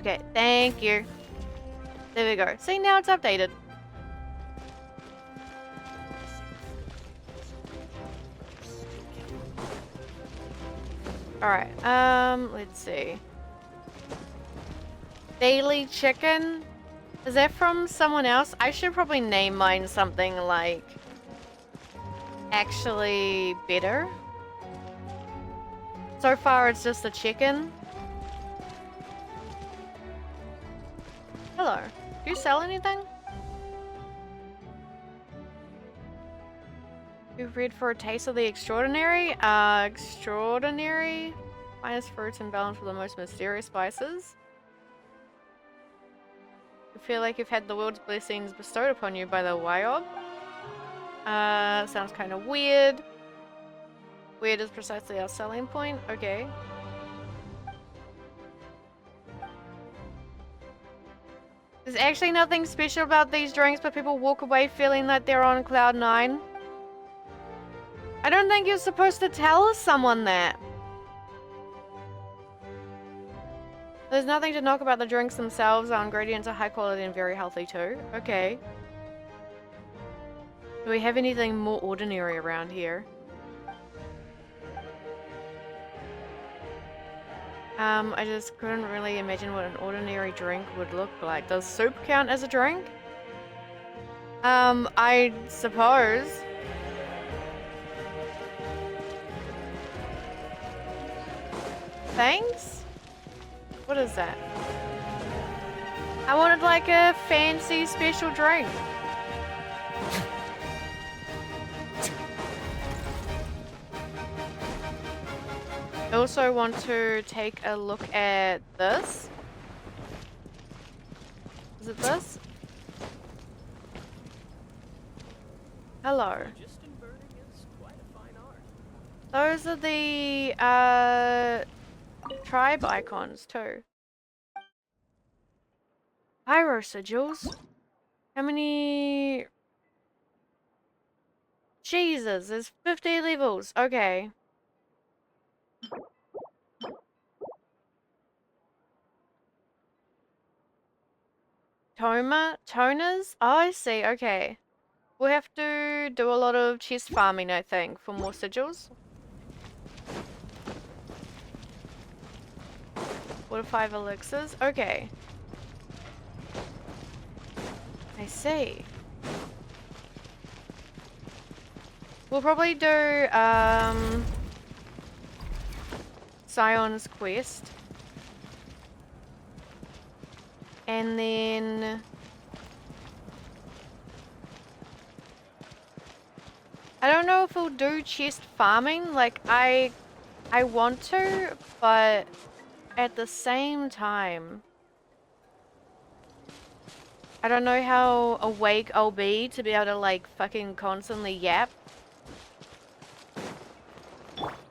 Okay, thank you. There we go. See, now it's updated. Alright, let's see. Daily chicken? Is that from someone else? I should probably name mine something like actually better. So far it's just a chicken. Hello. Do you sell anything? You've read for a taste of the extraordinary? Extraordinary? Finest fruits and balance for the most mysterious spices. You feel like you've had the world's blessings bestowed upon you by the Wyob? Sounds kind of weird. Weird is precisely our selling point. Okay. There's actually nothing special about these drinks, but people walk away feeling like they're on cloud 9. I don't think you're supposed to tell someone that. There's nothing to knock about the drinks themselves. Our ingredients are high quality and very healthy too. Okay. Do we have anything more ordinary around here? I just couldn't really imagine what an ordinary drink would look like. Does soup count as a drink? I suppose. Thanks? What is that? I wanted like a fancy special drink. I also want to take a look at this. Is it this? Hello. Those are the tribe icons too. Pyro sigils. How many? Jesus, there's 50 levels. Okay. Toners? Oh, I see. Okay. We'll have to do a lot of chest farming, I think, for more sigils. 4 to 5 elixirs. Okay. I see. We'll probably do Scion's quest. And then I don't know if we'll do chest farming. Like I want to, but at the same time I don't know how awake I'll be to be able to like fucking constantly yap.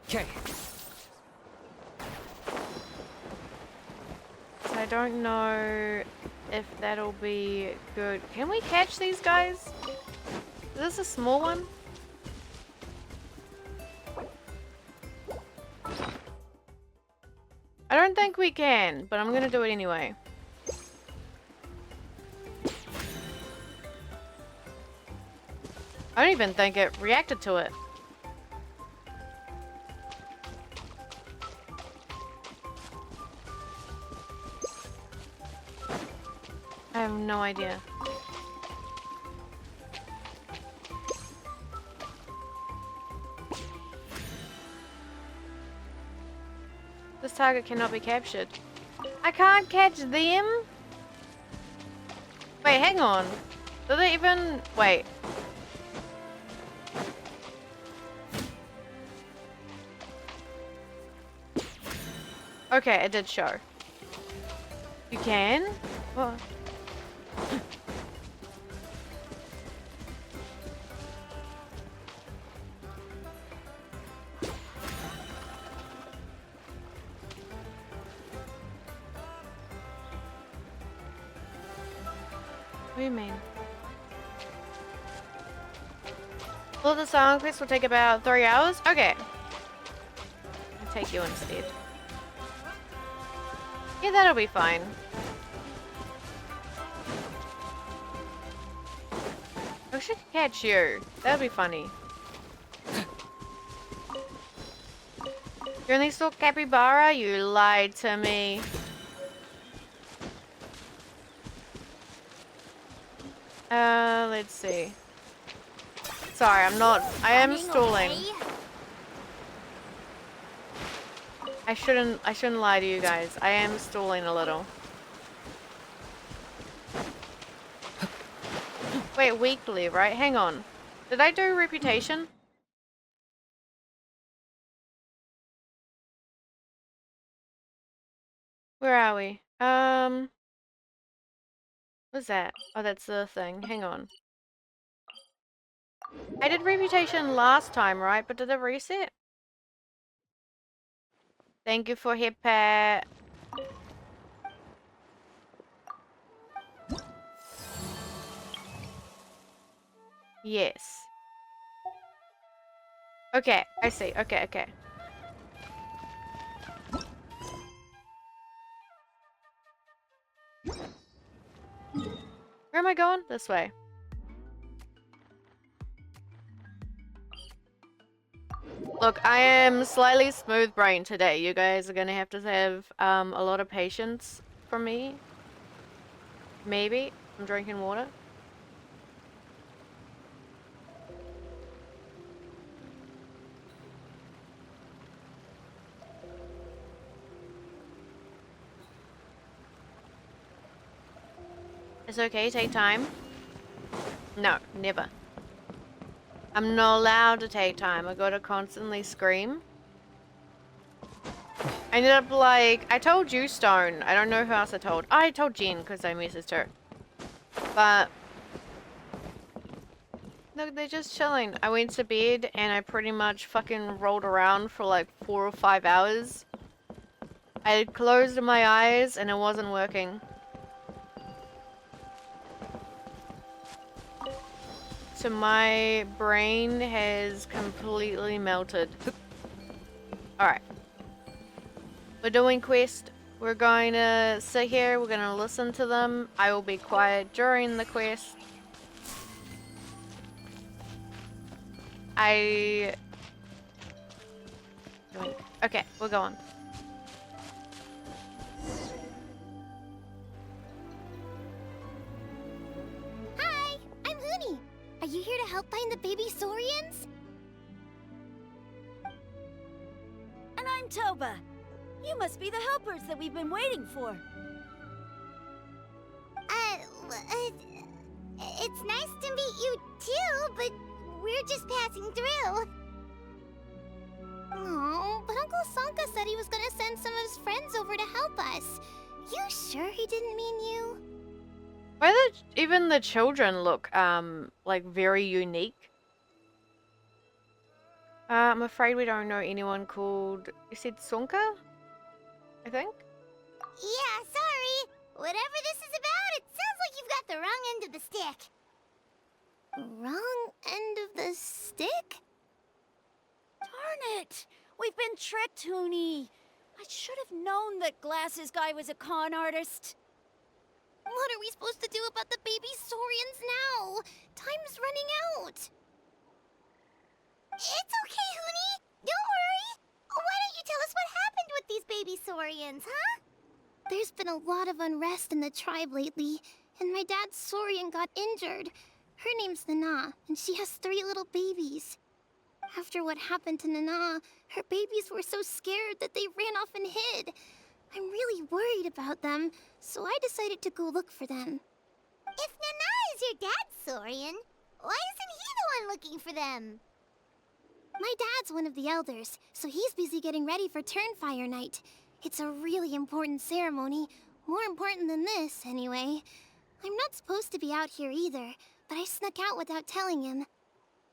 Okay. So I don't know if that'll be good. Can we catch these guys? Is this a small one? I don't think we can, but I'm gonna do it anyway. I don't even think it reacted to it. I have no idea. This target cannot be captured. I can't catch them? Wait, hang on. Do they even... Wait. Okay, it did show. You can? What? What do you mean? Well, the song quest will take about 3 hours? Okay. I'll take you instead. Yeah, that'll be fine. I should catch you. That'd be funny. You only saw capybara? You lied to me. Let's see. Sorry, I am stalling. I shouldn't lie to you guys. I am stalling a little. Wait, weekly, right? Hang on. Did I do reputation? Where are we? What's that? Oh, that's the thing. Hang on. I did reputation last time, right? But did it reset? Thank you for hip pat. Yes. Okay, I see. Okay, okay. Where am I going? This way. Look, I am slightly smooth-brained today. You guys are gonna have to have a lot of patience from me. Maybe. I'm drinking water. It's okay, take time. No, never. I'm not allowed to take time. I gotta constantly scream. I ended up like, I told you, Stone. I don't know who else I told. I told Jen because I messaged her. But look, they're just chilling. I went to bed and I pretty much fucking rolled around for like 4 or 5 hours. I had closed my eyes and it wasn't working. So my brain has completely melted. Alright. We're doing quest. We're going to sit here. We're going to listen to them. I will be quiet during the quest. Okay, we're going. Hi, I'm Huni. Are you here to help find the baby Saurians? And I'm Toba. You must be the helpers that we've been waiting for. It's nice to meet you too, but we're just passing through. Oh, but Uncle Sanka said he was gonna send some of his friends over to help us. You sure he didn't mean you? Why do even the children look, like very unique? I'm afraid we don't know anyone called, you said Sonka? I think? Yeah, sorry. Whatever this is about, it sounds like you've got the wrong end of the stick. Wrong end of the stick? Darn it! We've been tricked, Huni. I should have known that Glasses guy was a con artist. What are we supposed to do about the baby Saurians now? Time's running out. It's okay, Huni. Don't worry. Why don't you tell us what happened with these baby Saurians, huh? There's been a lot of unrest in the tribe lately, and my dad's Saurian got injured. Her name's Nana, and she has 3 little babies. After what happened to Nana, her babies were so scared that they ran off and hid. I'm really worried about them, so I decided to go look for them. If Nana is your dad's Saurian, why isn't he the one looking for them? My dad's one of the elders, so he's busy getting ready for Turnfire Night. It's a really important ceremony, more important than this, anyway. I'm not supposed to be out here either, but I snuck out without telling him.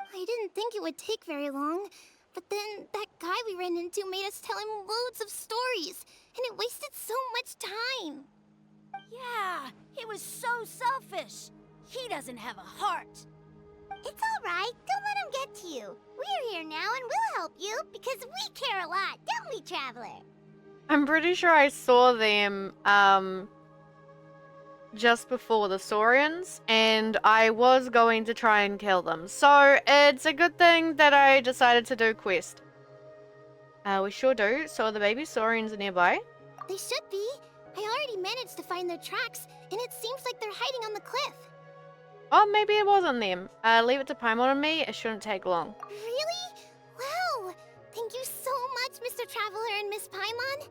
I didn't think it would take very long, but then that guy we ran into made us tell him loads of stories, and it wasted so much time. Yeah, he was so selfish. He doesn't have a heart. It's all right. Don't let him get to you. We're here now and we'll help you because we care a lot, don't we, Traveler? I'm pretty sure I saw them just before the Saurians, and I was going to try and kill them. So it's a good thing that I decided to do quest. We sure do. So are the baby Saurians nearby? They should be. I already managed to find their tracks, and it seems like they're hiding on the cliff. Oh, maybe it wasn't them. Leave it to Paimon and me. It shouldn't take long. Really? Wow! Thank you so much, Mr. Traveler and Miss Paimon.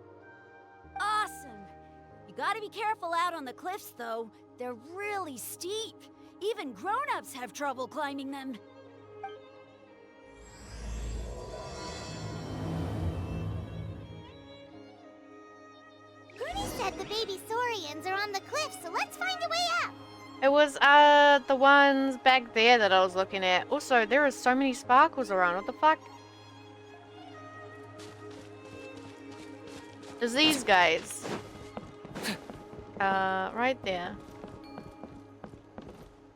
Awesome. You gotta be careful out on the cliffs, though. They're really steep. Even grown-ups have trouble climbing them. Goody said the baby Saurians are on the cliff, so let's find a way up. It was the ones back there that I was looking at. Also, there are so many sparkles around. What the fuck? There's these guys. Right there.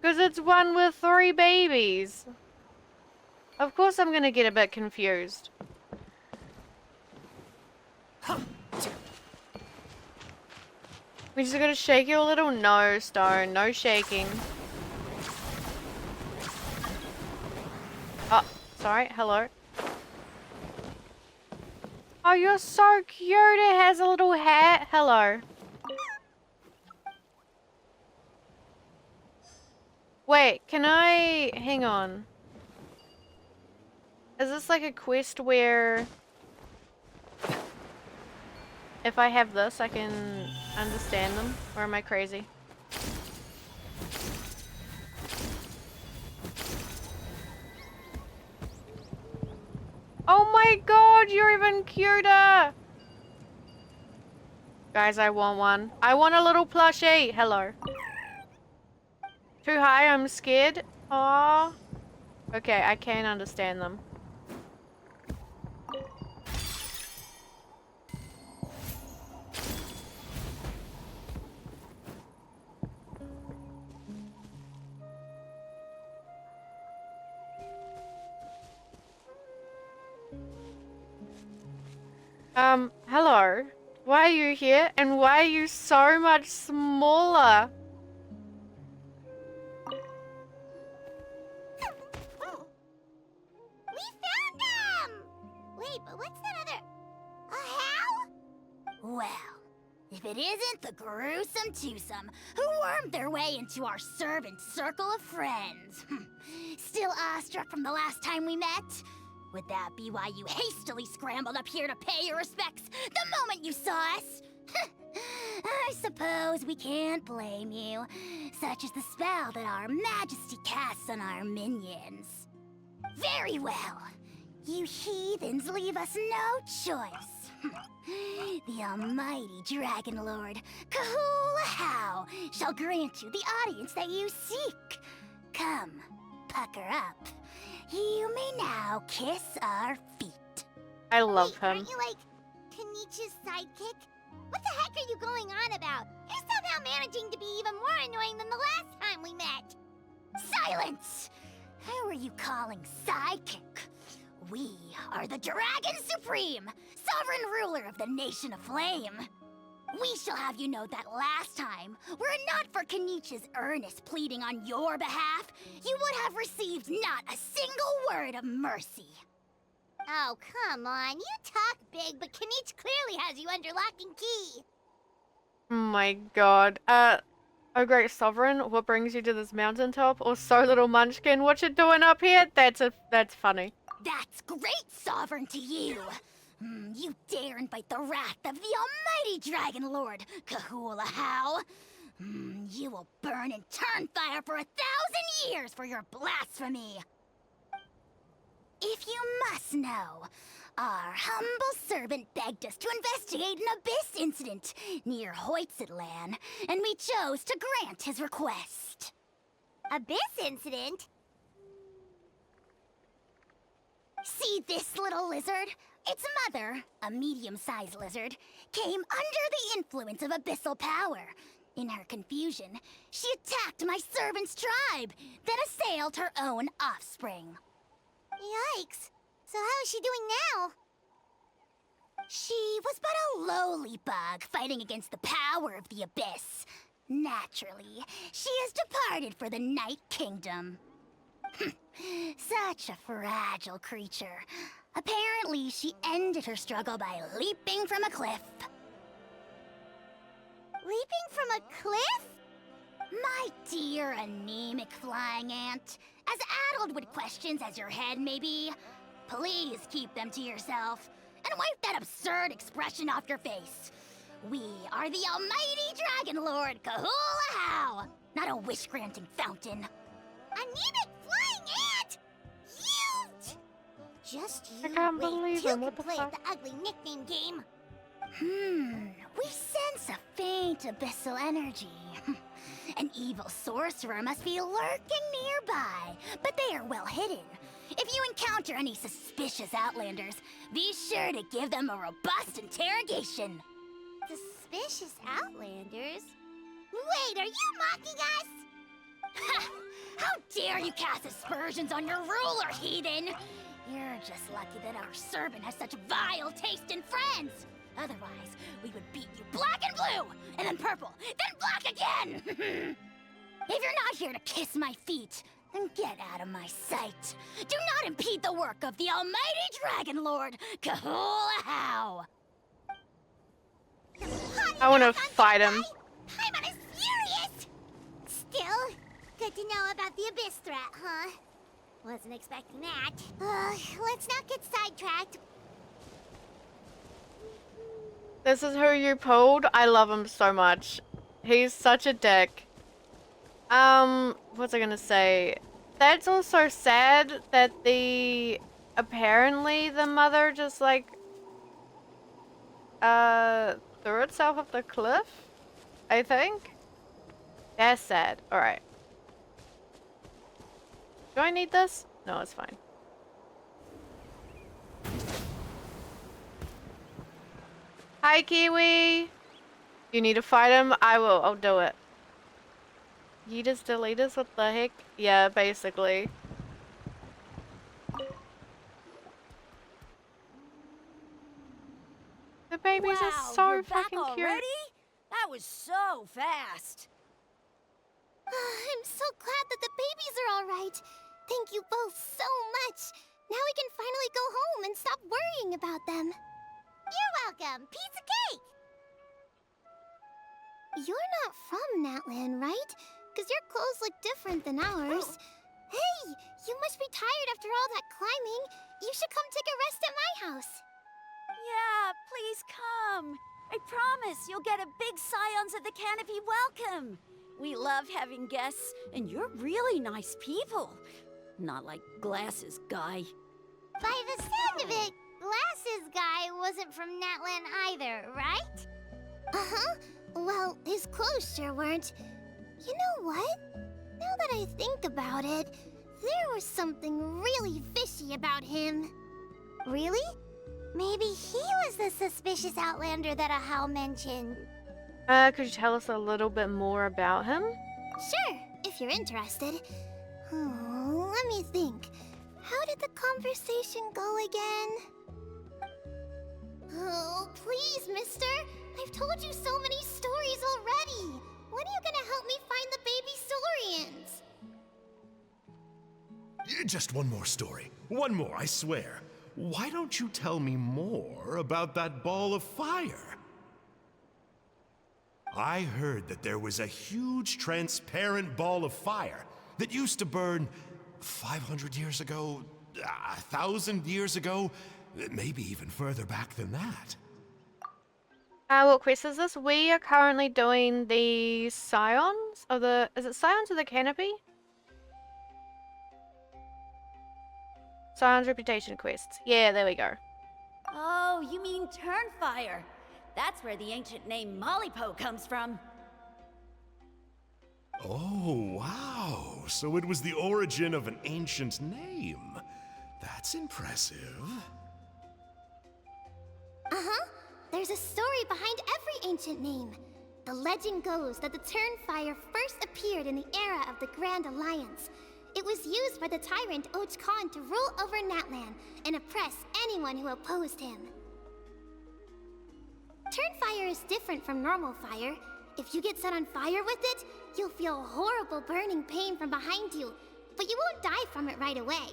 Because it's one with 3 babies. Of course I'm gonna get a bit confused. We just gotta shake you a little? No, Stone. No shaking. Oh, sorry. Hello. Oh, you're so cute. It has a little hat. Hello. Wait, can I... Hang on. Is this like a quest where... if I have this, I can understand them? Or am I crazy? Oh my god, you're even cuter! Guys, I want one. I want a little plushie. Hello. Too high, I'm scared. Aww. Okay, I can understand them. Hello. Why are you here? And why are you so much smaller? We found them! Wait, but what's that other... a how? Well, if it isn't the gruesome twosome who wormed their way into our servant circle of friends. Still awestruck from the last time we met? Would that be why you hastily scrambled up here to pay your respects the moment you saw us? I suppose we can't blame you. Such is the spell that our majesty casts on our minions. Very well. You heathens leave us no choice. The almighty Dragon Lord, Kahula shall grant you the audience that you seek. Come, pucker up. You may now kiss our feet. I love him. Aren't you like Kenichi's sidekick? What the heck are you going on about? You're somehow managing to be even more annoying than the last time we met. Silence! Who are you calling sidekick? We are the Dragon Supreme, sovereign ruler of the Nation of Flame. We shall have you know that last time, were it not for Kenichi's earnest pleading on your behalf, you would have received not a single word of mercy. Oh, come on. You talk big, but Kenichi clearly has you under lock and key. Oh my god. Oh great sovereign, what brings you to this mountaintop? Or so little munchkin, what you doing up here? That's funny. That's great, sovereign, to you. You dare invite the wrath of the almighty Dragon Lord, Kahula How. You will burn in turn fire for 1,000 years for your blasphemy. If you must know, our humble servant begged us to investigate an abyss incident near Hoytzitlan, and we chose to grant his request. Abyss incident? See this little lizard? Its mother, a medium-sized lizard, came under the influence of abyssal power. In her confusion, she attacked my servant's tribe, then assailed her own offspring. Yikes. So how is she doing now? She was but a lowly bug fighting against the power of the abyss. Naturally, she has departed for the Night Kingdom. Such a fragile creature. Apparently, she ended her struggle by leaping from a cliff. Leaping from a cliff? My dear anemic flying ant, as addled with questions as your head may be, please keep them to yourself and wipe that absurd expression off your face. We are the almighty Dragon Lord Kahula-How, not a wish-granting fountain. Anemic flying ant! You! Just you I can't wait believe till him, you what the play fuck? the ugly nickname game. We sense a faint abyssal energy. An evil sorcerer must be lurking nearby, but they are well hidden. If you encounter any suspicious outlanders, be sure to give them a robust interrogation. Suspicious outlanders? Wait, are you mocking us? Ha! How dare you cast aspersions on your ruler, heathen! You're just lucky that our servant has such vile taste in friends! Otherwise, we would beat you black and blue, and then purple, then black again! If you're not here to kiss my feet, then get out of my sight. Do not impede the work of the almighty Dragon Lord, Kahula-How! I want to fight him. Paimon is furious! Still, good to know about the abyss threat, huh? Wasn't expecting that. Let's not get sidetracked. This is who you pulled. I love him so much. He's such a dick. What's I gonna say? That's also sad that apparently the mother just like, threw itself off the cliff, I think. That's sad. Alright. Do I need this? No, it's fine. Hi, Kiwi! You need to fight him? I will. I'll do it. Yeetus deletus? What the heck? Yeah, basically. The babies Wow, are so you're back fucking cute. already? That was so fast. I'm so glad that the babies are all right. Thank you both so much. Now we can finally go home and stop worrying about them. You're welcome. Piece of cake. You're not from Natlan, right? Because your clothes look different than ours. Hey, you must be tired after all that climbing. You should come take a rest at my house. Yeah, please come. I promise you'll get a big Scions of the Canopy welcome. We love having guests, and you're really nice people. Not like Glasses Guy. By the sound of it, Glasses Guy wasn't from Natlan either, right? Uh-huh. Well, his clothes sure weren't. You know what? Now that I think about it, there was something really fishy about him. Really? Maybe he was the suspicious outlander that Ahau mentioned. Could you tell us a little bit more about him? Sure, if you're interested. Oh, let me think. How did the conversation go again? Oh, please, mister. I've told you so many stories already. When are you gonna help me find the baby Saurians? Just one more story. One more, I swear. Why don't you tell me more about that ball of fire? I heard that there was a huge transparent ball of fire that used to burn 500 years ago, 1,000 years ago, maybe even further back than that. What quest is this? We are currently doing the Scions of the... Is it Scions of the Canopy? Scions Reputation quests. Yeah, there we go. Oh, you mean Turnfire. That's where the ancient name Mollypo comes from. Oh, wow. So it was the origin of an ancient name. That's impressive. Uh-huh. There's a story behind every ancient name. The legend goes that the Turnfire first appeared in the era of the Grand Alliance. It was used by the tyrant Och Khan to rule over Natlan and oppress anyone who opposed him. Turn fire is different from normal fire. If you get set on fire with it, you'll feel horrible burning pain from behind you, but you won't die from it right away.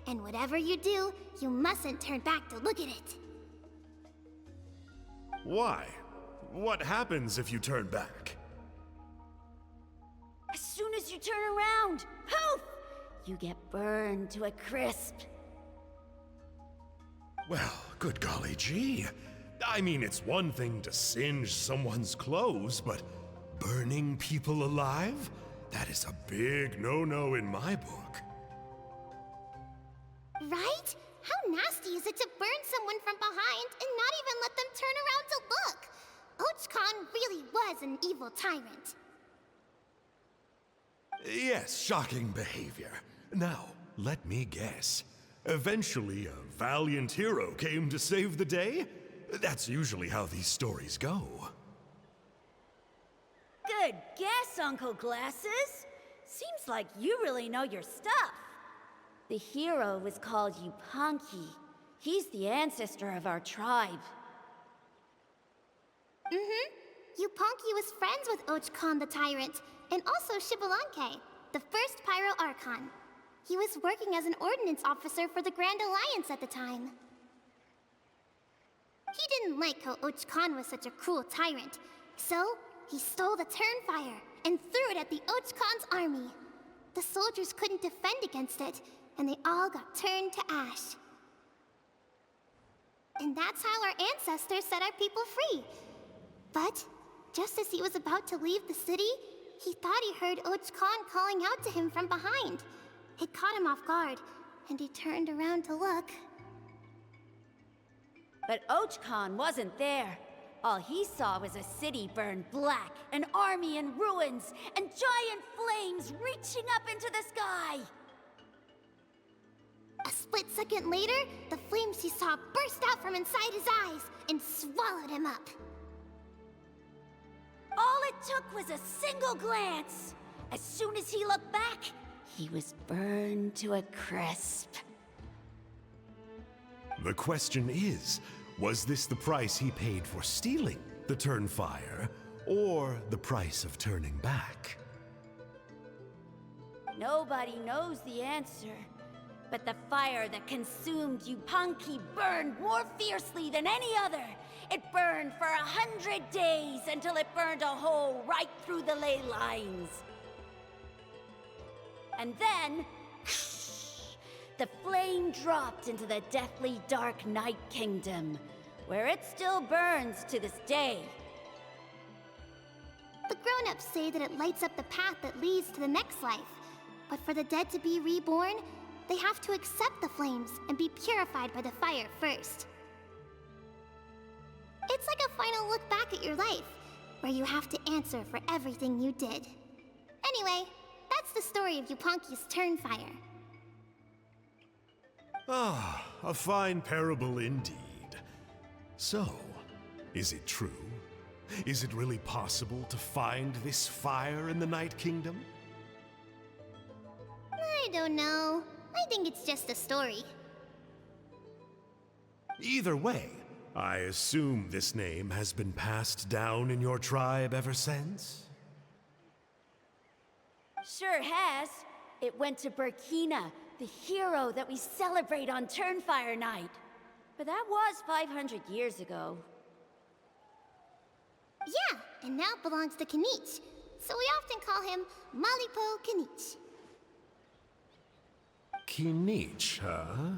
And whatever you do, you mustn't turn back to look at it. Why? What happens if you turn back? As soon as you turn around, poof! You get burned to a crisp. Well, good golly gee. I mean, it's one thing to singe someone's clothes, but burning people alive? That is a big no-no in my book. Right? How nasty is it to burn someone from behind and not even let them turn around to look? Ochcon really was an evil tyrant. Yes, shocking behavior. Now, let me guess. Eventually, a valiant hero came to save the day? That's usually how these stories go. Good guess, Uncle Glasses. Seems like you really know your stuff. The hero was called Yupanqui. He's the ancestor of our tribe. Yupanqui was friends with Ochcon the Tyrant, and also Shibalanke, the first Pyro Archon. He was working as an ordnance officer for the Grand Alliance at the time. He didn't like how Ochcon was such a cruel tyrant, so he stole the Turnfire and threw it at the Ochcon's army. The soldiers couldn't defend against it, and they all got turned to ash. And that's how our ancestors set our people free. But just as he was about to leave the city, he thought he heard Ochcon calling out to him from behind. It caught him off guard, and he turned around to look. But Ochcon wasn't there. All he saw was a city burned black, an army in ruins, and giant flames reaching up into the sky. A split second later, the flames he saw burst out from inside his eyes and swallowed him up. All it took was a single glance. As soon as he looked back, he was burned to a crisp. The question is, was this the price he paid for stealing the Turnfire, or the price of turning back? Nobody knows the answer. But the fire that consumed Yupanqui burned more fiercely than any other. It burned for 100 days until it burned a hole right through the ley lines. And then, the flame dropped into the deathly dark Night Kingdom, where it still burns to this day. The grown-ups say that it lights up the path that leads to the next life. But for the dead to be reborn, they have to accept the flames and be purified by the fire first. It's like a final look back at your life, where you have to answer for everything you did. Anyway, that's the story of Yupanqui's Turnfire. Ah, a fine parable indeed. So, is it true? Is it really possible to find this fire in the Night Kingdom? I don't know. I think it's just a story. Either way, I assume this name has been passed down in your tribe ever since? Sure has. It went to Burkina, the hero that we celebrate on Turnfire Night. But that was 500 years ago. Yeah, and now it belongs to Kinich. So we often call him Malipo Kinich. Kinich, huh?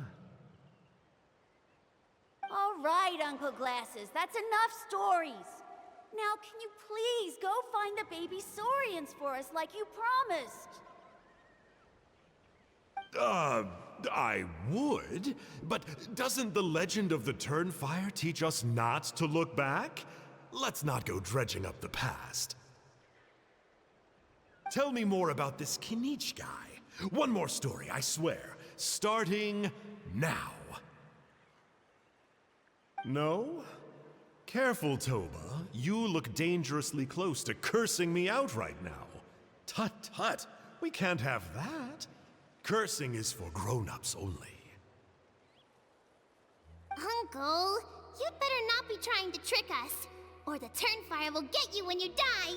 All right, Uncle Glasses, that's enough stories. Now, can you please go find the baby Saurians for us like you promised? I would, but doesn't the legend of the Turnfire teach us not to look back? Let's not go dredging up the past. Tell me more about this Kinich guy. One more story, I swear. Starting now. No? Careful, Toba. You look dangerously close to cursing me out right now. Tut tut, we can't have that. Cursing is for grown-ups only. Uncle, you'd better not be trying to trick us. or the Turnfire will get you when you die.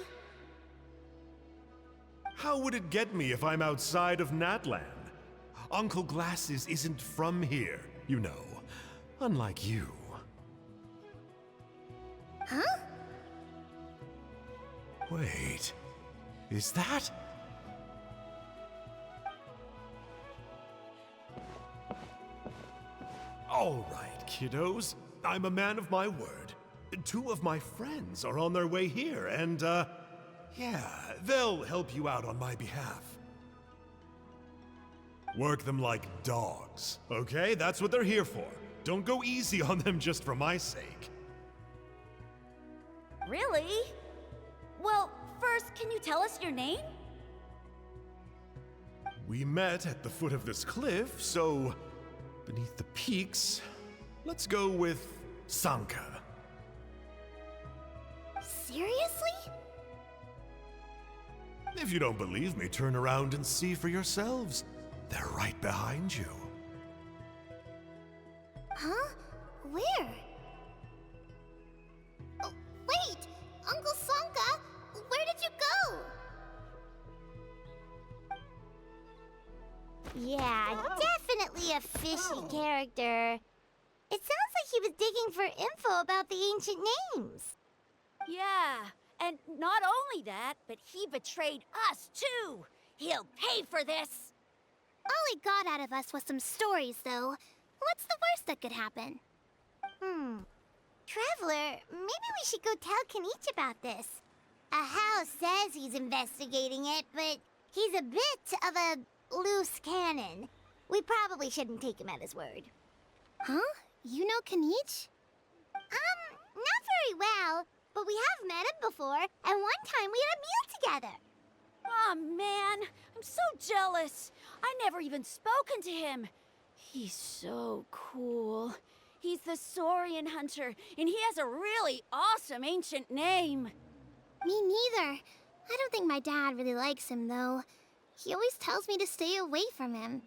How would it get me if I'm outside of Natlan? Uncle Glasses isn't from here, you know. Unlike you. Huh? Wait, is that? All right, kiddos. I'm a man of my word. 2 of my friends are on their way here, and, yeah, they'll help you out on my behalf. Work them like dogs, okay? That's what they're here for. Don't go easy on them just for my sake. Really? Well, first, can you tell us your name? We met at the foot of this cliff, so beneath the peaks, let's go with Sanka. Seriously? If you don't believe me, turn around and see for yourselves. They're right behind you. Huh? Where? Oh, wait! Uncle Sanka, where did you go? Yeah, definitely a fishy character. It sounds like he was digging for info about the ancient names. Yeah, and not only that, but he betrayed us too. He'll pay for this. All he got out of us was some stories, though. What's the worst that could happen? Traveler, maybe we should go tell Kanich about this. Ahau says he's investigating it, but he's a bit of a loose cannon. We probably shouldn't take him at his word. Huh? You know Kanich? Not very well, but we have met him before, and one time we had a meal together. Aw, man, I'm so jealous. I never even spoken to him. He's so cool. He's the Saurian hunter, and he has a really awesome ancient name. Me neither. I don't think my dad really likes him, though. He always tells me to stay away from him.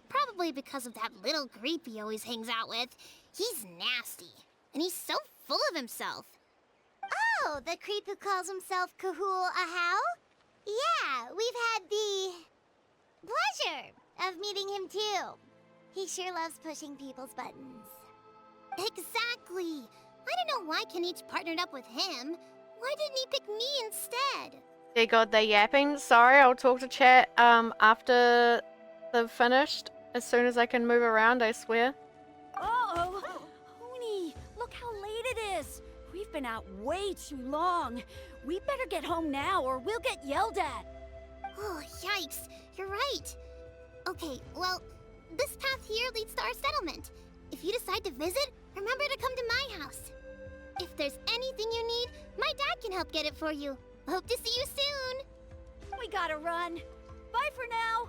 Probably because of that little creep he always hangs out with. He's nasty, and he's so full of himself. Oh, the creep who calls himself Kahul Ahau? Yeah, we've had the pleasure of meeting him too. He sure loves pushing people's buttons. Exactly. I don't know why Kanich partnered up with him. Why didn't he pick me instead? Dear God, they're yapping. Sorry, I'll talk to chat after they've finished. As soon as I can move around, I swear. Uh-oh. Oni, look how late it is. We've been out way too long. We better get home now or we'll get yelled at. Oh, yikes. You're right. Okay, well, this path here leads to our settlement. If you decide to visit, remember to come to my house. If there's anything you need, my dad can help get it for you. Hope to see you soon. We gotta run. Bye for now.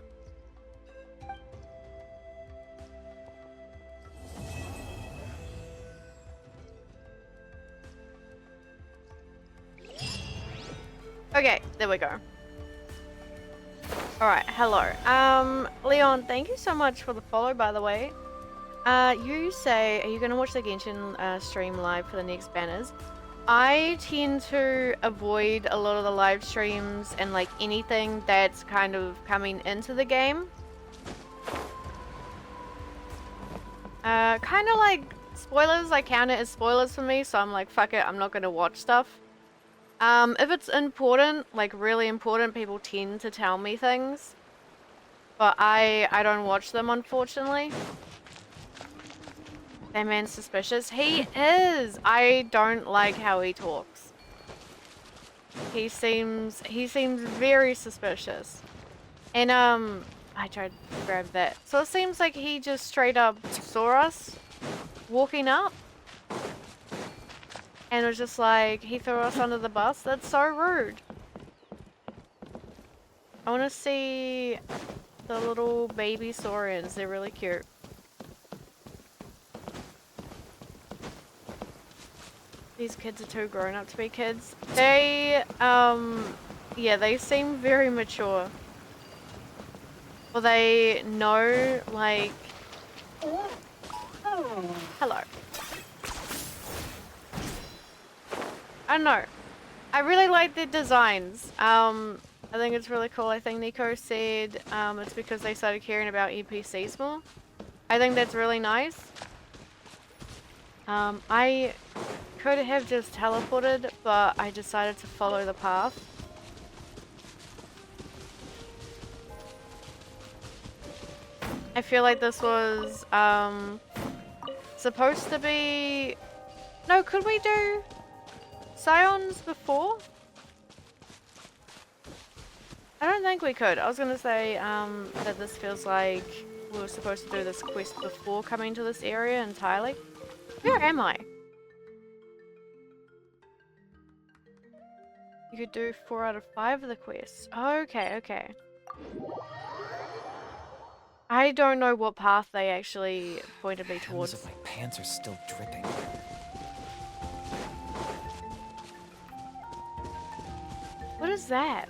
Okay, there we go. Alright, hello. Leon, thank you so much for the follow, by the way. You say, are you going to watch the Genshin stream live for the next banners? I tend to avoid a lot of the live streams and like anything that's kind of coming into the game. Kind of like spoilers, I count it as spoilers for me, so I'm like, fuck it, I'm not going to watch stuff. If it's important, like really important, people tend to tell me things. But I don't watch them, unfortunately. That man's suspicious. He is! I don't like how he talks. He seems very suspicious. And, I tried to grab that. So it seems like he just straight up saw us walking up. And it was just like, he threw us under the bus. That's so rude. I want to see the little baby saurians. They're really cute. These kids are too grown up to be kids. They, yeah, they seem very mature. Well, they know, like... Hello. I don't know. I really like the designs. I think it's really cool. I think Nico said it's because they started caring about NPCs more. I think that's really nice. I could have just teleported, but I decided to follow the path. I feel like this was supposed to be... No, could we do Scions before? I don't think we could. I was gonna say that this feels like we were supposed to do this quest before coming to this area entirely. Where am I? You could do 4 out of 5 of the quests. Okay, okay. I don't know what path they actually pointed me towards. My pants are still dripping. What is that?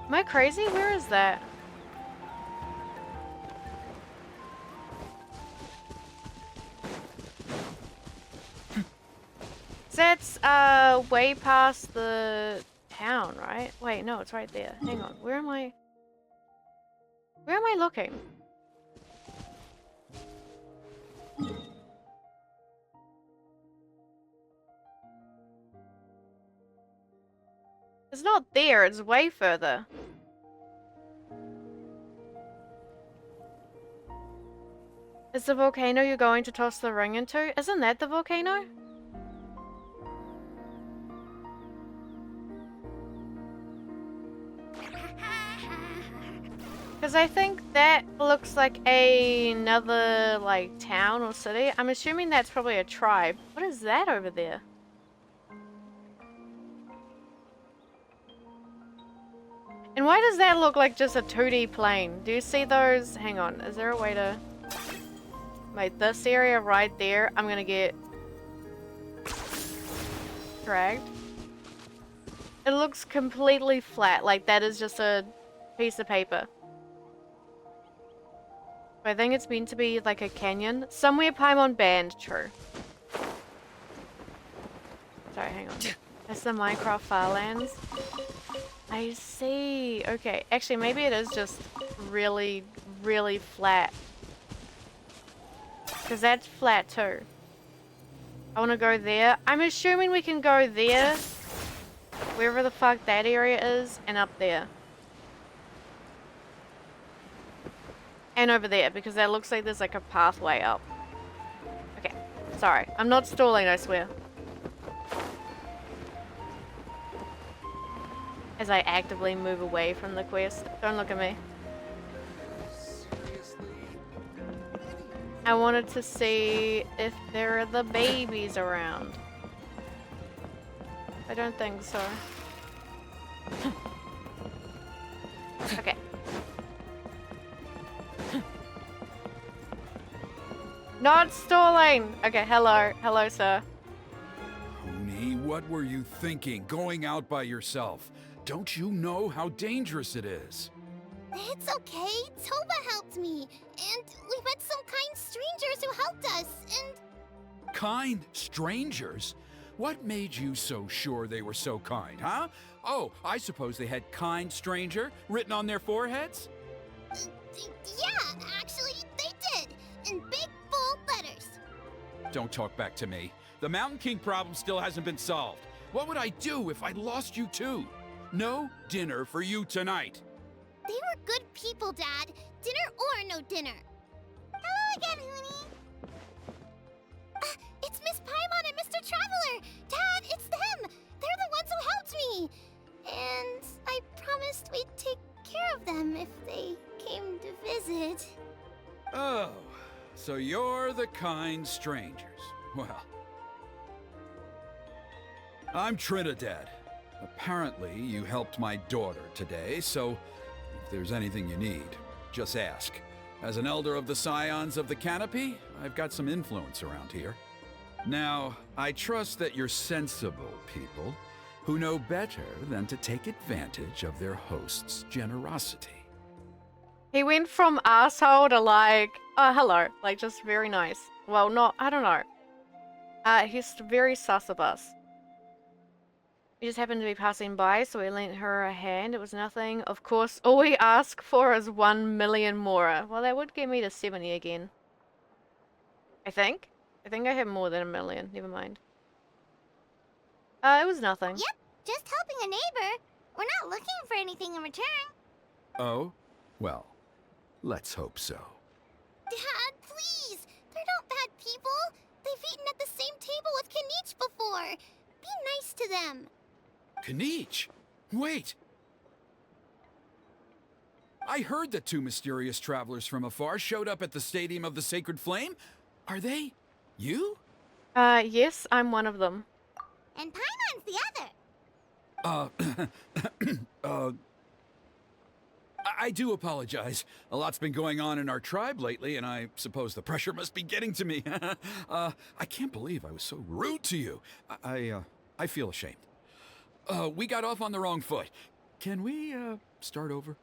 Am I crazy? Where is that? That's way past the town, right? Wait, no, it's right there. Hang on. Where am I? Where am I looking? It's not there, it's way further. Is the volcano you're going to toss the ring into? Isn't that the volcano? Because I think that looks like another, like, town or city. I'm assuming that's probably a tribe. What is that over there? And why does that look like just a 2D plane? Do you see those? Hang on, is there a way to... Wait, this area right there, I'm gonna get... dragged. It looks completely flat, like that is just a piece of paper. I think it's meant to be like a canyon. Somewhere Paimon banned, true. Sorry, hang on. That's the Minecraft Firelands. I see. Okay, actually maybe it is just really, really flat. Because that's flat too. I want to go there. I'm assuming we can go there. Wherever the fuck that area is. And up there. And over there, because that looks like there's like a pathway up. Okay, sorry. I'm not stalling, I swear. As I actively move away from the quest. Don't look at me. I wanted to see if there are the babies around. I don't think so. Okay. Not stalling! Okay, hello. Hello, sir. Huni, what were you thinking, going out by yourself? Don't you know how dangerous it is? It's okay. Toba helped me. And we met some kind strangers who helped us. And... Kind strangers? What made you so sure they were so kind, huh? Oh, I suppose they had kind stranger written on their foreheads? Yeah, actually, they did. In big, bold letters. Don't talk back to me. The Mountain King problem still hasn't been solved. What would I do if I lost you too? No dinner for you tonight. They were good people, Dad. Dinner or no dinner. Hello again, Huni. It's Miss Paimon and Mr. Traveler. Dad, it's them. They're the ones who helped me. And I promised we'd take care of them if they came to visit. Oh, so you're the kind strangers. Well, I'm Trinidad. Apparently, you helped my daughter today, so if there's anything you need, just ask. As an elder of the Scions of the Canopy, I've got some influence around here. Now, I trust that you're sensible people who know better than to take advantage of their host's generosity. He went from asshole to like, oh, hello. Like, just very nice. Well, not, I don't know. He's very sus of us. We just happened to be passing by, so we lent her a hand. It was nothing. Of course, all we ask for is 1 million more. Well, that would get me to 70 again. I think. I think I have more than 1 million. Never mind. It was nothing. Yep, just helping a neighbor. We're not looking for anything in return. Oh? Well, let's hope so. Dad, please! They're not bad people! They've eaten at the same table with Kanich before! Be nice to them! Kanich! Wait! I heard that 2 mysterious travelers from afar showed up at the Stadium of the Sacred Flame. Are they you? Yes, I'm one of them. And Paimon's the other! I do apologize. A lot's been going on in our tribe lately, and I suppose the pressure must be getting to me. I can't believe I was so rude to you. I feel ashamed. We got off on the wrong foot. Can we, start over?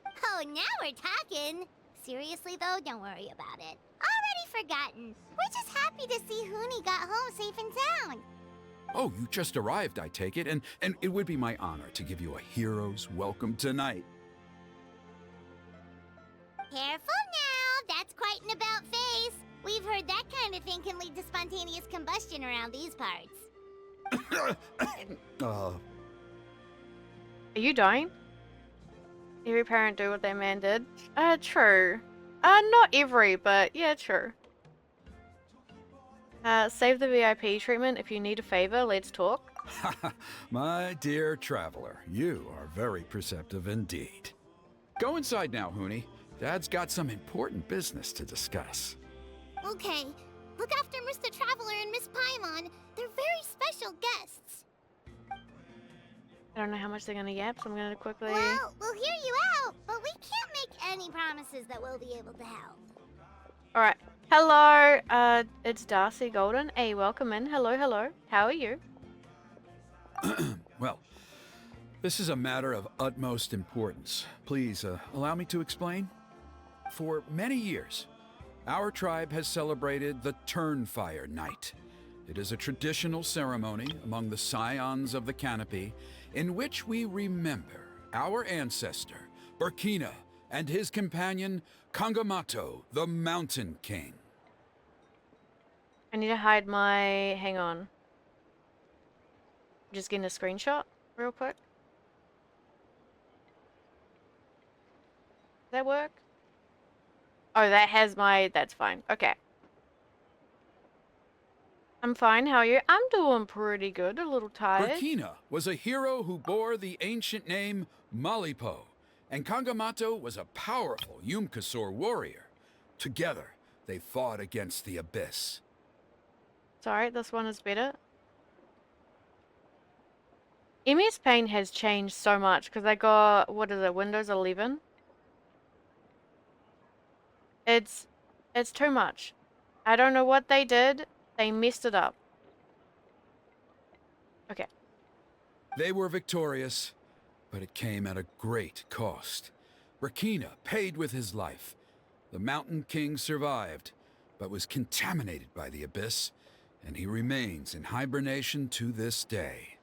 Oh, now we're talking! Seriously though, don't worry about it. Already forgotten. We're just happy to see Huni got home safe and sound. Oh, you just arrived, I take it, and it would be my honor to give you a hero's welcome tonight. Careful now, that's quite an about face. We've heard that kind of thing can lead to spontaneous combustion around these parts. Are you dying? Every parent do what their man did. True. Not every, but yeah, true. Save the VIP treatment. If you need a favor, let's talk. My dear traveler, you are very perceptive indeed. Go inside now, Huni. Dad's got some important business to discuss. Okay, look after Mr. Traveler and Miss Paimon. They're very special guests. I don't know how much they're gonna yap, so I'm gonna quickly... Well, we'll hear you out, but we can't make any promises that we'll be able to help. Alright. Hello, it's Darcy Golden. Hey, welcome in. Hello, hello. How are you? Well, this is a matter of utmost importance. Please, allow me to explain. For many years, our tribe has celebrated the Turnfire Night. It is a traditional ceremony among the Scions of the Canopy in which we remember our ancestor, Burkina, and his companion, Kangamato, the Mountain King. I need to hide my... Hang on. Just getting a screenshot real quick. Does that work? Oh, that has my... That's fine. Okay. I'm fine. How are you? I'm doing pretty good. A little tired. Burkina was a hero who bore the ancient name Malipo, and Kangamato was a powerful Yumkasor warrior. Together, they fought against the Abyss. Sorry, this one is better. MS Paint has changed so much because I got, what is it, Windows 11? It's too much. I don't know what they did. They messed it up. Okay. They were victorious, but it came at a great cost. Burkina paid with his life. The Mountain King survived, but was contaminated by the Abyss, and he remains in hibernation to this day.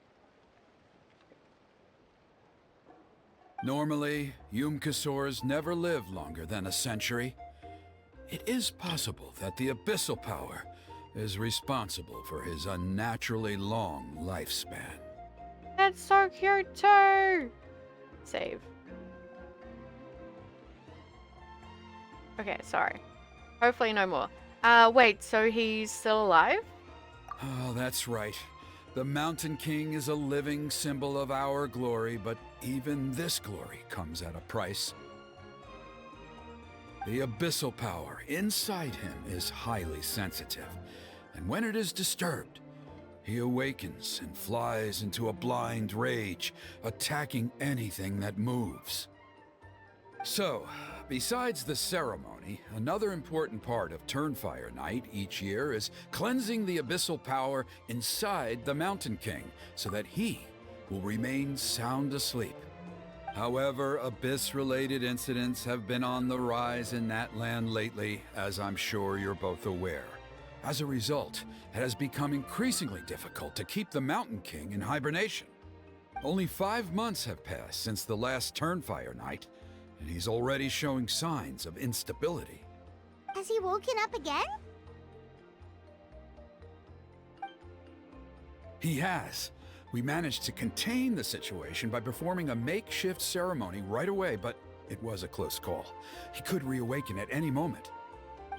Normally, Yumkasors never live longer than a century. It is possible that the Abyssal Power is responsible for his unnaturally long lifespan. That's so cute too! Save. Okay, sorry. Hopefully no more. Wait, so he's still alive? Oh, that's right. The Mountain King is a living symbol of our glory, but even this glory comes at a price. The abyssal power inside him is highly sensitive, and when it is disturbed, he awakens and flies into a blind rage, attacking anything that moves. So, besides the ceremony, another important part of Turnfire Night each year is cleansing the abyssal power inside the Mountain King so that he will remain sound asleep. However, Abyss-related incidents have been on the rise in Natlan lately, as I'm sure you're both aware. As a result, it has become increasingly difficult to keep the Mountain King in hibernation. Only 5 months have passed since the last Turnfire night, and he's already showing signs of instability. Has he woken up again? He has. We managed to contain the situation by performing a makeshift ceremony right away, but it was a close call. He could reawaken at any moment.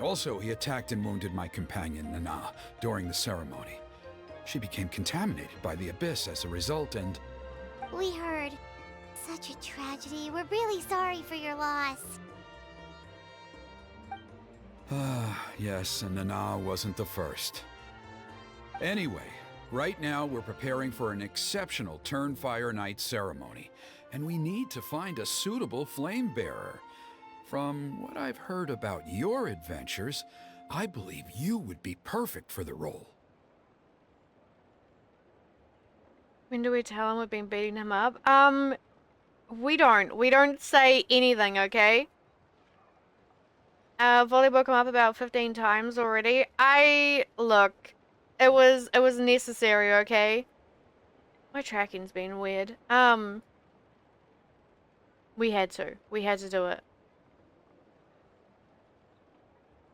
Also, he attacked and wounded my companion, Nana, during the ceremony. She became contaminated by the Abyss as a result, and... We heard. Such a tragedy. We're really sorry for your loss. Yes, and Nana wasn't the first. Anyway, right now we're preparing for an exceptional Turnfire Night ceremony, and we need to find a suitable flame bearer. From what I've heard about your adventures, I believe you would be perfect for the role. When do we tell him we've been beating him up? We don't say anything, okay? VOD woke him up about 15 times already. Look, it was necessary, okay? My tracking's been weird. We had to do it.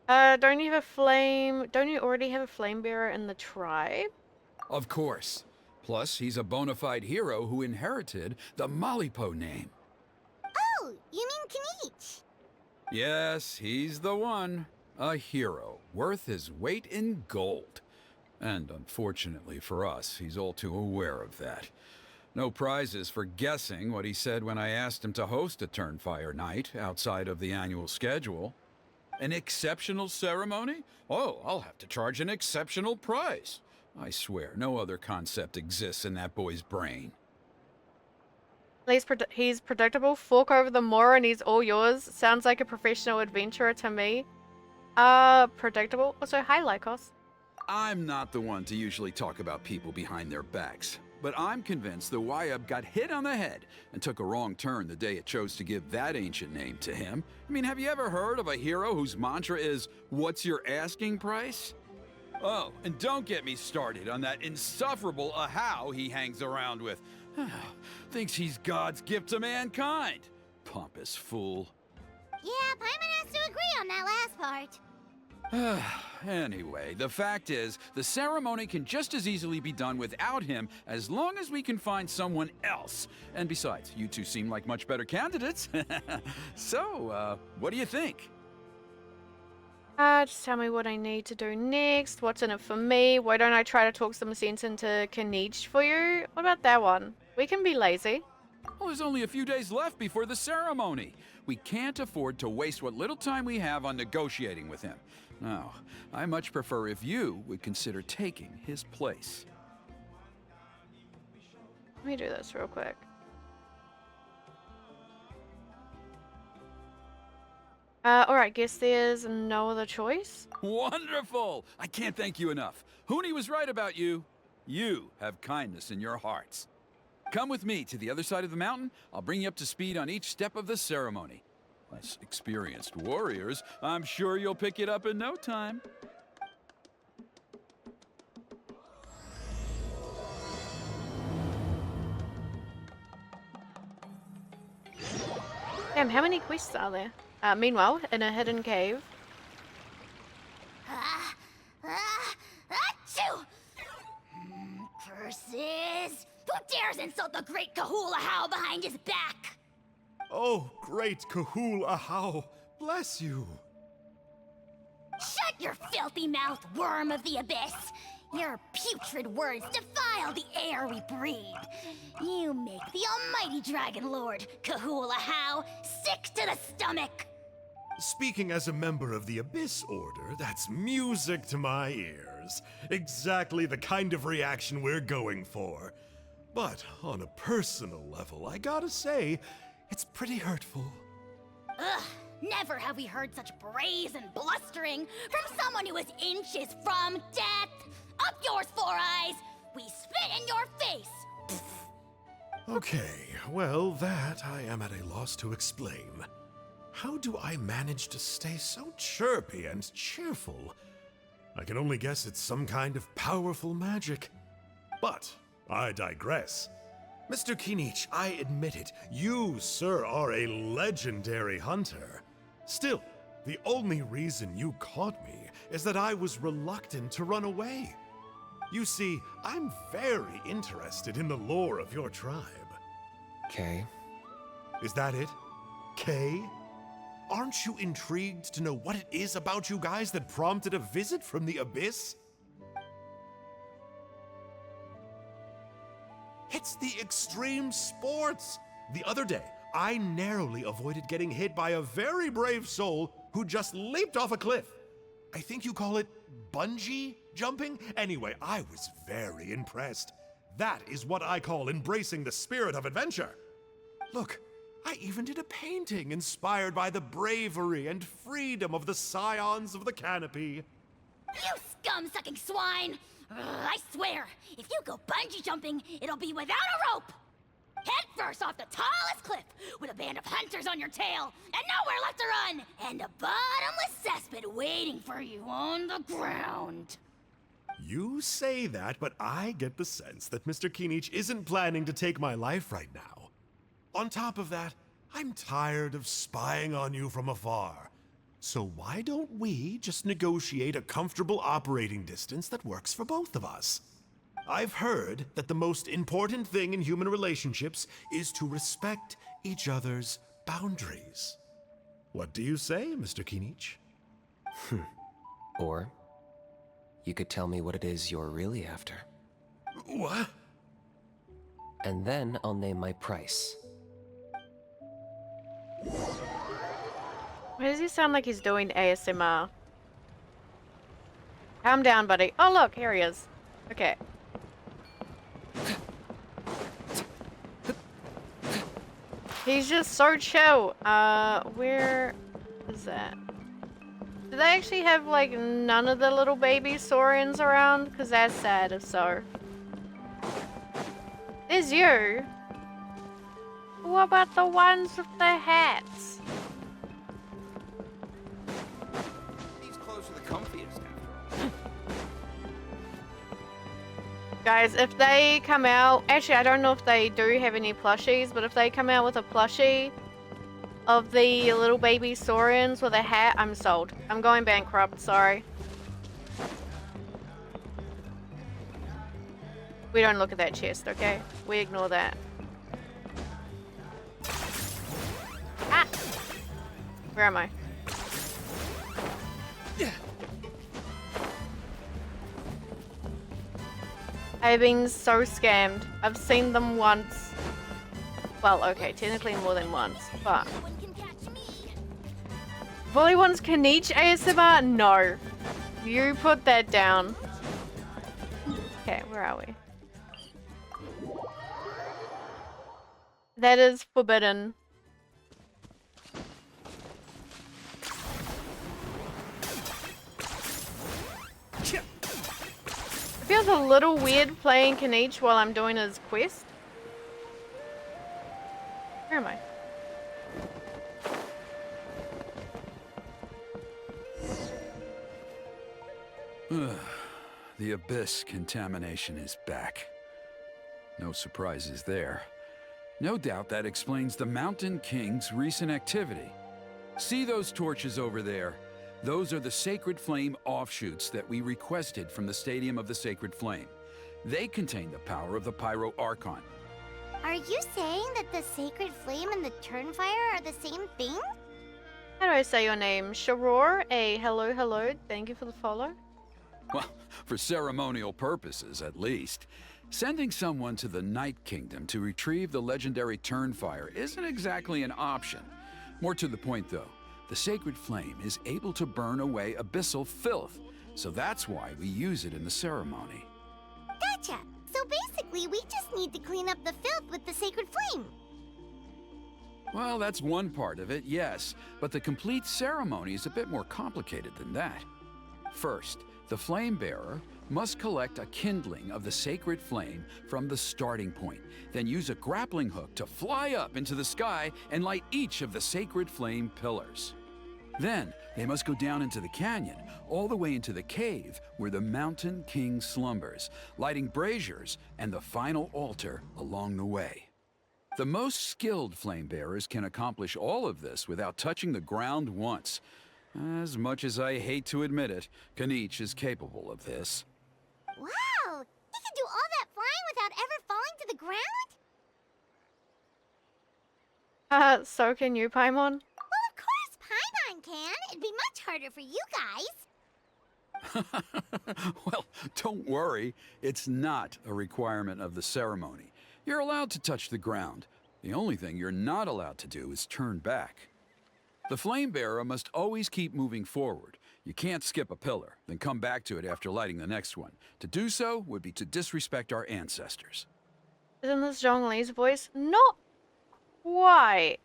Don't you already have a flame bearer in the tribe? Of course. Plus, he's a bona fide hero who inherited the Malipo name. Oh, you mean Kanich? Yes, he's the one. A hero, worth his weight in gold. And unfortunately for us, he's all too aware of that. No prizes for guessing what he said when I asked him to host a Turnfire night outside of the annual schedule. An exceptional ceremony? Oh, I'll have to charge an exceptional price. I swear, no other concept exists in that boy's brain. He's predictable. Fork over the moor and he's all yours. Sounds like a professional adventurer to me. Predictable. Also, hi, Lycos. I'm not the one to usually talk about people behind their backs, but I'm convinced the Wyab got hit on the head and took a wrong turn the day it chose to give that ancient name to him. I mean, have you ever heard of a hero whose mantra is, "What's your asking price?" Oh, and don't get me started on that insufferable Ahau he hangs around with. Thinks he's God's gift to mankind. Pompous fool. Yeah, Paimon has to agree on that last part. Anyway, the fact is, the ceremony can just as easily be done without him as long as we can find someone else. And besides, you two seem like much better candidates. So, what do you think? Just tell me what I need to do next. What's in it for me? Why don't I try to talk some sense into Kanich for you? What about that one? We can be lazy. Well, there's only a few days left before the ceremony. We can't afford to waste what little time we have on negotiating with him. No, I much prefer if you would consider taking his place. Let me do this real quick. Alright, guess there's no other choice. Wonderful! I can't thank you enough. Huni was right about you. You have kindness in your hearts. Come with me to the other side of the mountain. I'll bring you up to speed on each step of the ceremony. As experienced warriors, I'm sure you'll pick it up in no time. Damn, how many quests are there? Meanwhile, in a hidden cave. Achoo! Curses! Who dares insult the great Kahul Ahau behind his back? Oh, great Kahul Ahau, bless you. Shut your filthy mouth, worm of the abyss! Your putrid words defile the air we breathe. You make the almighty Dragon Lord, Kahul Ahau, sick to the stomach! Speaking as a member of the Abyss Order, that's music to my ears. Exactly the kind of reaction we're going for. But on a personal level, I gotta say, it's pretty hurtful. Ugh, never have we heard such brazen blustering from someone who is inches from death! Up yours, Four Eyes! We spit in your face! Pfft. Okay, well, that I am at a loss to explain. How do I manage to stay so chirpy and cheerful? I can only guess it's some kind of powerful magic. But I digress. Mr. Kinich, I admit it, you, sir, are a legendary hunter. Still, the only reason you caught me is that I was reluctant to run away. You see, I'm very interested in the lore of your tribe. Okay. Is that it? Kay? Aren't you intrigued to know what it is about you guys that prompted a visit from the Abyss? It's the extreme sports! The other day, I narrowly avoided getting hit by a very brave soul who just leaped off a cliff. I think you call it bungee jumping? Anyway, I was very impressed. That is what I call embracing the spirit of adventure. Look, I even did a painting inspired by the bravery and freedom of the Scions of the Canopy. You scum-sucking swine! Ugh, I swear, if you go bungee jumping, it'll be without a rope! Head first off the tallest cliff, with a band of hunters on your tail, and nowhere left to run, and a bottomless cesspit waiting for you on the ground. You say that, but I get the sense that Mr. Kinich isn't planning to take my life right now. On top of that, I'm tired of spying on you from afar. So why don't we just negotiate a comfortable operating distance that works for both of us? I've heard that the most important thing in human relationships is to respect each other's boundaries. What do you say, Mr. Kinich? Or you could tell me what it is you're really after. What? And then I'll name my price. Why does he sound like he's doing ASMR? Calm down, buddy. Oh, look, here he is. Okay. He's just so chill. Where is that? Do they actually have, like, none of the little baby saurians around? Because that's sad if so. There's you. What about the ones with the hats? These clothes are the comfiest after all. Guys, if they come out... Actually, I don't know if they do have any plushies, but if they come out with a plushie of the little baby saurians with a hat, I'm sold. I'm going bankrupt, sorry. We don't look at that chest, okay? We ignore that. Ah! Where am I? I've been so scammed. I've seen them once. Well, okay, technically more than once, but... No one can catch me. Bully wants Kinich ASMR? No. You put that down. Okay, where are we? That is forbidden. It feels a little weird playing Kinich while I'm doing his quest. Where am I? The Abyss contamination is back. No surprises there. No doubt that explains the Mountain King's recent activity. See those torches over there? Those are the Sacred Flame offshoots that we requested from the Stadium of the Sacred Flame. They contain the power of the Pyro Archon. Are you saying that the Sacred Flame and the Turnfire are the same thing? How do I say your name? Sharor? Hello, hello. Thank you for the follow. Well, for ceremonial purposes, at least. Sending someone to the Night Kingdom to retrieve the legendary Turnfire isn't exactly an option. More to the point, though, the Sacred Flame is able to burn away abyssal filth, so that's why we use it in the ceremony. Gotcha! So basically, we just need to clean up the filth with the Sacred Flame. Well, that's one part of it, yes, but the complete ceremony is a bit more complicated than that. First, The flame bearer must collect a kindling of the sacred flame from the starting point, then use a grappling hook to fly up into the sky and light each of the sacred flame pillars. Then they must go down into the canyon, all the way into the cave where the Mountain King slumbers, lighting braziers and the final altar along the way. The most skilled flame bearers can accomplish all of this without touching the ground once. As much as I hate to admit it, Kanich is capable of this. Wow! He can do all that flying without ever falling to the ground? So can you, Paimon? Well, of course Paimon can. It'd be much harder for you guys. Well, don't worry. It's not a requirement of the ceremony. You're allowed to touch the ground. The only thing you're not allowed to do is turn back. The flame bearer must always keep moving forward. You can't skip a pillar, then come back to it after lighting the next one. To do so would be to disrespect our ancestors. Isn't this Zhongli's voice? Not quite.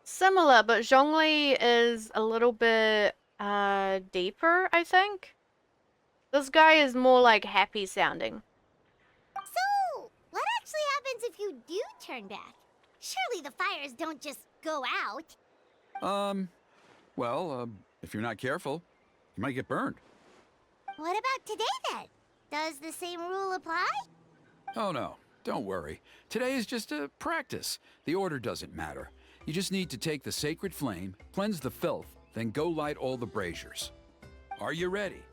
Similar, but Zhongli is a little bit deeper, I think. This guy is more like happy sounding. So, what actually happens if you do turn back? Surely the fires don't just go out. If you're not careful, you might get burned. What about today then? Does the same rule apply? Oh no, don't worry. Today is just a practice. The order doesn't matter. You just need to take the sacred flame, cleanse the filth, then go light all the braziers. Are you ready?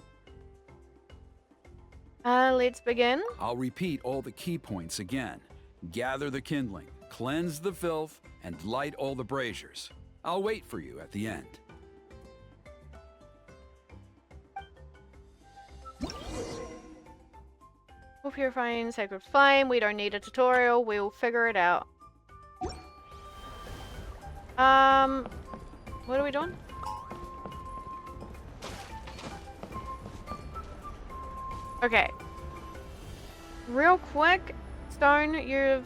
Let's begin. I'll repeat all the key points again. Gather the kindling, cleanse the filth, and light all the braziers. I'll wait for you at the end. We're purifying sacred flame. We don't need a tutorial. We'll figure it out. What are we doing? Okay. Real quick, Stone, you've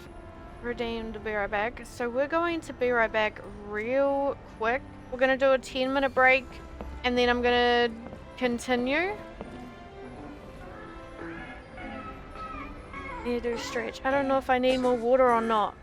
redeemed. Be right back. So we're going to be right back real quick. We're gonna do a 10-minute break, and then I'm gonna continue. Need to do a stretch. I don't know if I need more water or not.